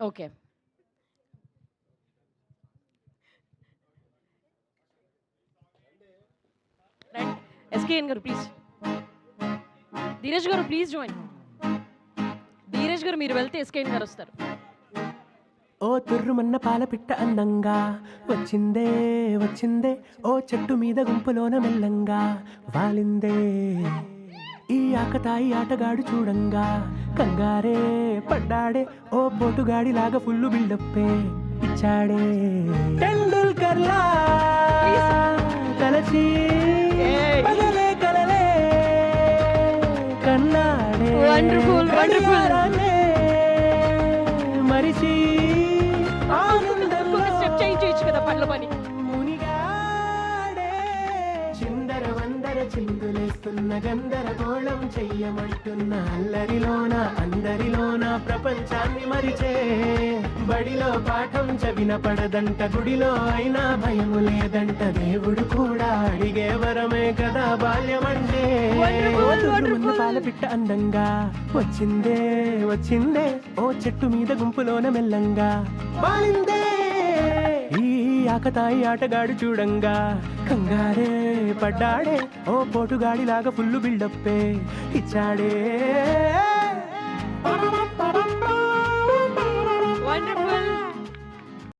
Okay. SKN గారు please. Dheeraj గారు please join. Dheeraj గారు మీరు వెళ్తే ఎస్కేఎన్ గారు వస్తారు. ఓ తుర్రుమన్న పాలపిట్ట అందంగా వచ్చిందే వచ్చిందే, ఓ చెట్టు మీద గుంపులోన మెల్లంగా వాలిందే. ఈ ఆకతాయి ఆటగాడు చూడంగా కంగారే పడ్డాడే, ఓ పోటుగాడిలాగా ఫుల్లు బిల్డప్పే ఇచ్చాడే. టెండూల్కర్లా కలచి పగలే కలలే కన్నాడే. Wonderful wonderful. మరిచి స్టెప్ చేంజ్ చేయొచ్చు కదా పళ్ళ పని. చిందర వందర చిందులేస్తున్న గందరగోళం చెయ్యమంటున్న అల్లరిలోన అందరిలోన ప్రపంచాన్ని మరిచే. బడిలో పాఠం చవిన పడదంట, గుడిలో అయినా భయము లేదంట, దేవుడు కూడా అడిగే వరమే కదా బాల్యమంటే. పాలపిట్ట అందంగా వచ్చిందే వచ్చిందే, ఓ చెట్టు మీద గుంపులోన మెల్లంగా వాలిందే. ఈ ఆకతాయి ఆటగాడు చూడంగా కంగారే పడ్డాడే, ఓ పోటుగాడిలాగా ఫుల్లు బిల్డప్పే ఇచ్చాడే. వండర్ఫుల్.